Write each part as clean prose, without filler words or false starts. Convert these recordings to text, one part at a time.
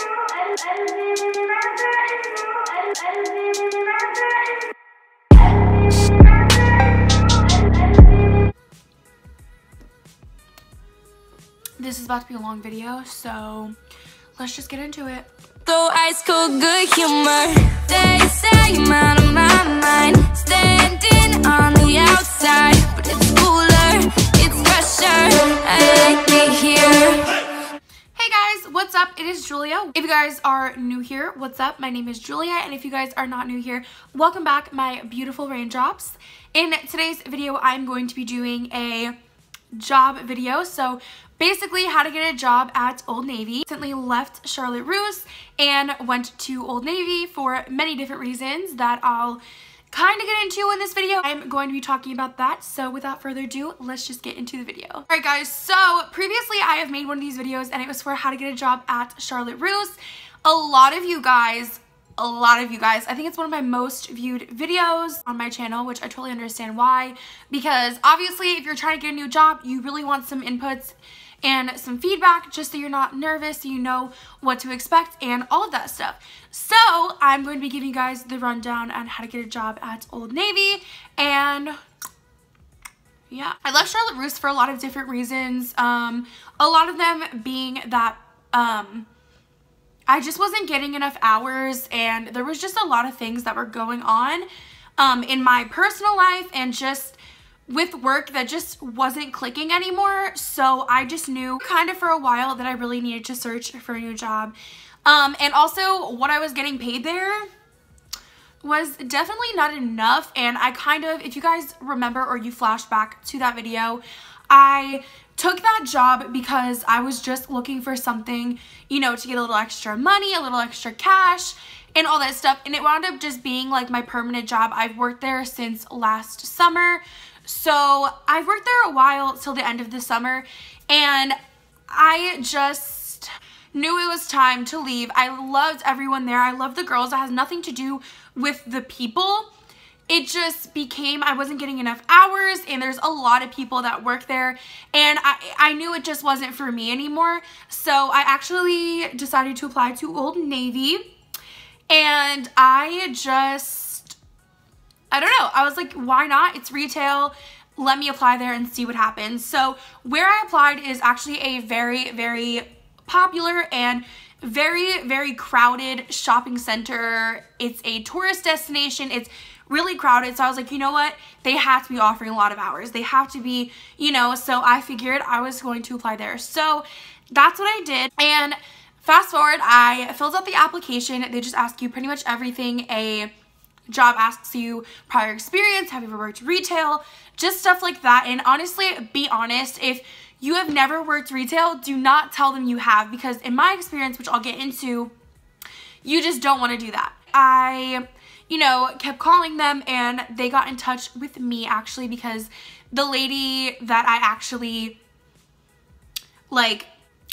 This is about to be a long video, so let's just get into it. So ice cold good humor. They say I'm out of my mind, standing on the outside, but it's cooler, it's fresher. I like it here. Hey guys, what's up? It is Julia. If you guys are new here, what's up? My name is Julia, and if you guys are not new here, welcome back, my beautiful raindrops. In today's video, I'm going to be doing a job video. So basically how to get a job at Old Navy. Recently left Charlotte Russe and went to Old Navy for many different reasons that I'll kind of get into in this video. I'm going to be talking about that, so without further ado, let's just get into the video. Alright guys, so previously I have made one of these videos and it was for how to get a job at Charlotte Russe. A lot of you guys, I think it's one of my most viewed videos on my channel, which I totally understand why, because obviously if you're trying to get a new job, you really want some inputs and some feedback just so you're not nervous, so you know what to expect and all of that stuff. So I'm going to be giving you guys the rundown on how to get a job at Old Navy. And yeah, I left Charlotte Russe for a lot of different reasons. A lot of them being that I just wasn't getting enough hours, and there was just a lot of things that were going on in my personal life and just with work that just wasn't clicking anymore. So I just knew kind of for a while that I really needed to search for a new job. And also what I was getting paid there was definitely not enough. And I kind of, if you guys remember or you flash back to that video, I took that job because I was just looking for something, you know, to get a little extra money, a little extra cash and all that stuff. And it wound up just being like my permanent job. I've worked there since last summer. So I've worked there a while till the end of the summer, and I just knew it was time to leave. I loved everyone there. I loved the girls. It has nothing to do with the people. It just became I wasn't getting enough hours, and there's a lot of people that work there, and I knew it just wasn't for me anymore. So I actually decided to apply to Old Navy, and I don't know. I was like, why not? It's retail. Let me apply there and see what happens. So where I applied is actually a very, very popular and very, very crowded shopping center. It's a tourist destination. It's really crowded. So I was like, you know what? They have to be offering a lot of hours. They have to be, you know, so I figured I was going to apply there. So that's what I did. And fast forward, I filled out the application. They just ask you pretty much everything a job asks you: prior experience, have you ever worked retail, just stuff like that. And honestly, be honest, if you have never worked retail, do not tell them you have, because in my experience, which I'll get into, you just don't want to do that. I, you know, kept calling them, and they got in touch with me actually, because the lady that I actually, like,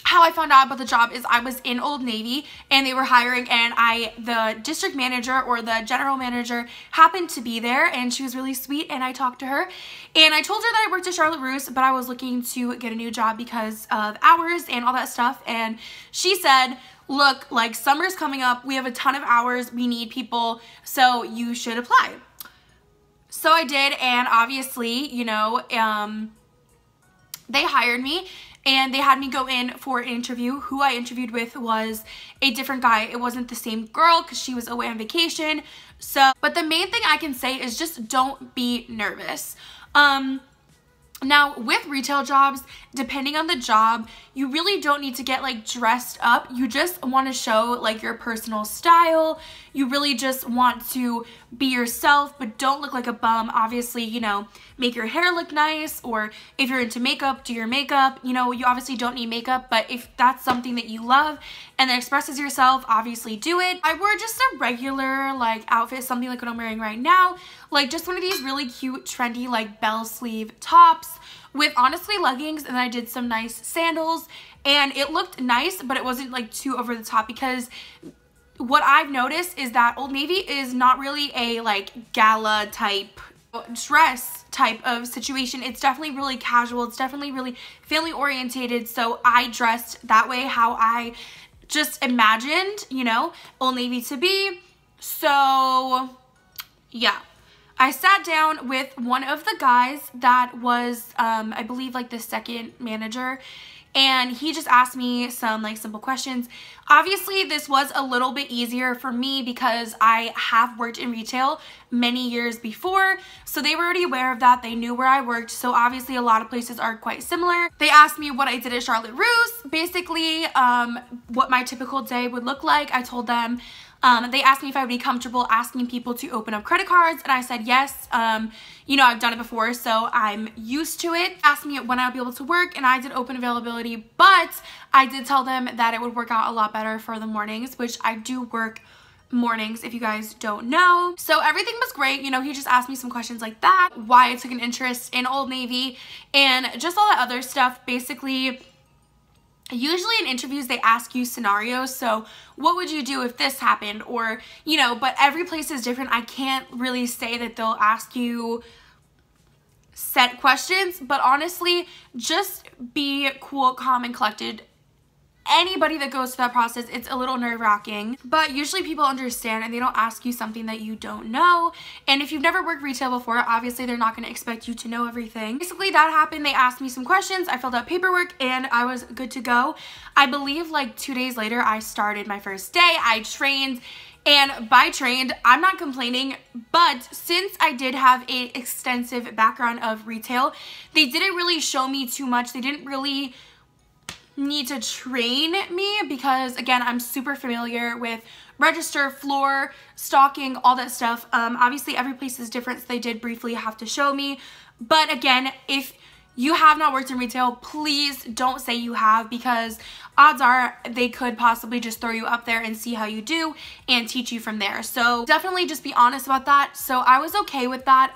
how I found out about the job is I was in Old Navy and they were hiring, and the district manager or the general manager happened to be there, and she was really sweet, and I talked to her and I told her that I worked at Charlotte Russe, but I was looking to get a new job because of hours and all that stuff. And she said, look, like, summer's coming up, we have a ton of hours, we need people, so you should apply. So I did, and obviously, you know, they hired me. And they had me go in for an interview. Who I interviewed with was a different guy. It wasn't the same girl because she was away on vacation. So, but the main thing I can say is just don't be nervous. Now, with retail jobs, depending on the job, you really don't need to get like dressed up. You just want to show like your personal style. You really just want to be yourself, but don't look like a bum. Obviously, you know, make your hair look nice, or if you're into makeup, do your makeup. You know, you obviously don't need makeup, but if that's something that you love and that expresses yourself, obviously do it. I wore just a regular like outfit, something like what I'm wearing right now, like just one of these really cute, trendy like bell sleeve tops with honestly leggings, and then I did some nice sandals, and it looked nice, but it wasn't like too over the top, because what I've noticed is that Old Navy is not really a like gala type dress type of situation. It's definitely really casual. It's definitely really family orientated. So I dressed that way, how I just imagined, you know, Old Navy to be. So yeah, I sat down with one of the guys that was, I believe like the second manager, and he just asked me some like simple questions. Obviously, this was a little bit easier for me because I have worked in retail many years before, so they were already aware of that. They knew where I worked, so obviously a lot of places are quite similar. They asked me what I did at Charlotte Russe, basically what my typical day would look like. I told them. They asked me if I would be comfortable asking people to open up credit cards, and I said yes. You know, I've done it before, so I'm used to it. Asked me when I would be able to work, and I did open availability, but I did tell them that it would work out a lot better for the mornings, which I do work mornings if you guys don't know. So everything was great. You know, he just asked me some questions like that, why I took an interest in Old Navy, and just all that other stuff. Basically, usually in interviews they ask you scenarios, so what would you do if this happened, or you know, but every place is different. I can't really say that they'll ask you set questions, but honestly, just be cool, calm, and collected. Anybody that goes through that process, it's a little nerve-wracking, but usually people understand and they don't ask you something that you don't know. And if you've never worked retail before, obviously they're not going to expect you to know everything. Basically, that happened. They asked me some questions, I filled out paperwork, and I was good to go. I believe like 2 days later, I started my first day. I trained, and by trained, I'm not complaining, but since I did have an extensive background of retail, they didn't really show me too much. They didn't really need to train me because, again, I'm super familiar with register, floor, stocking, all that stuff. Obviously, every place is different, so they did briefly have to show me. But again, if you have not worked in retail, please don't say you have, because odds are they could possibly just throw you up there and see how you do and teach you from there. So definitely just be honest about that. So I was okay with that.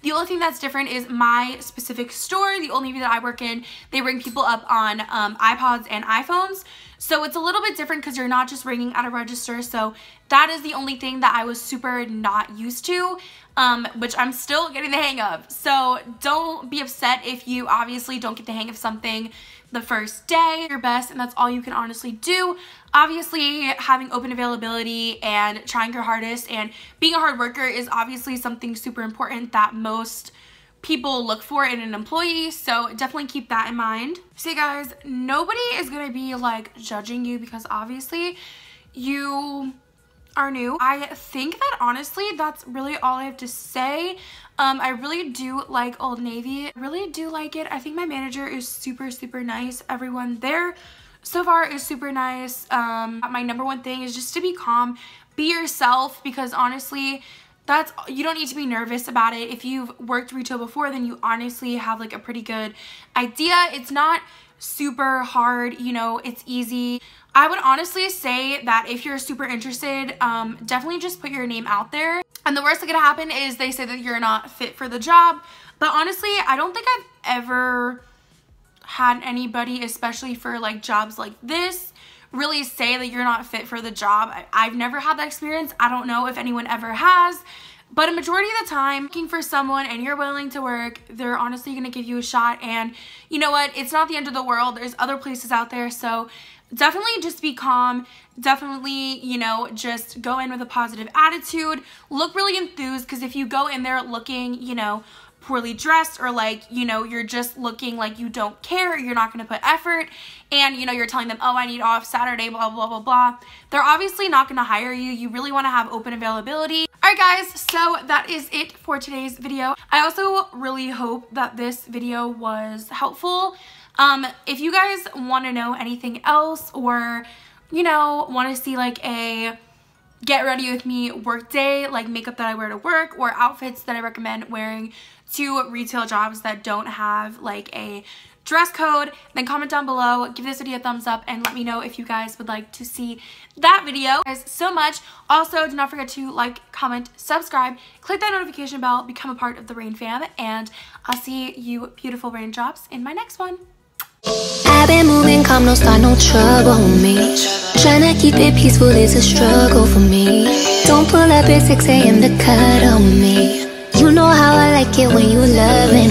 The only thing that's different is my specific store, the Old Navy that I work in, they ring people up on iPods and iPhones. So it's a little bit different because you're not just ringing at a register. So that is the only thing that I was super not used to, which I'm still getting the hang of. So don't be upset if you obviously don't get the hang of something the first day. Your best, and that's all you can honestly do. Obviously, having open availability and trying your hardest and being a hard worker is obviously something super important that most people look for in an employee, so definitely keep that in mind. So guys, nobody is gonna be like judging you because obviously you are new. I think that honestly that's really all I have to say. I really do like Old Navy. I really do like it. I think my manager is super nice. Everyone there so far is super nice. My number one thing is just to be calm, be yourself, because honestly you don't need to be nervous about it. If you've worked retail before, then you honestly have like a pretty good idea. It's not super hard, you know, it's easy. I would honestly say that if you're super interested, definitely just put your name out there. And the worst that could happen is they say that you're not fit for the job. But honestly, I don't think I've ever had anybody, especially for like jobs like this, really say that you're not fit for the job. I've never had that experience. I don't know if anyone ever has, but a majority of the time, looking for someone and you're willing to work, they're honestly going to give you a shot. And you know what? It's not the end of the world. There's other places out there. So definitely just be calm. Definitely, you know, just go in with a positive attitude. Look really enthused, because if you go in there looking, you know, poorly dressed, or like, you know, you're just looking like you don't care, you're not going to put effort, and you know, you're telling them, oh, I need off Saturday, blah blah blah blah, they're obviously not going to hire you. You really want to have open availability. All right guys, so that is it for today's video. I also really hope that this video was helpful. If you guys want to know anything else, or you know, want to see like a get ready with me work day, like makeup that I wear to work, or outfits that I recommend wearing to retail jobs that don't have like a dress code, then comment down below, give this video a thumbs up, and let me know if you guys would like to see that video. Thank you guys so much. Also, do not forget to like, comment, subscribe, click that notification bell, become a part of the Rain fam, and I'll see you beautiful raindrops in my next one. I've been moving calm, no start, no trouble with me. Trying to keep it peaceful is a struggle for me. Don't pull up at 6 a.m. to cut on me. You know how I like it when you loving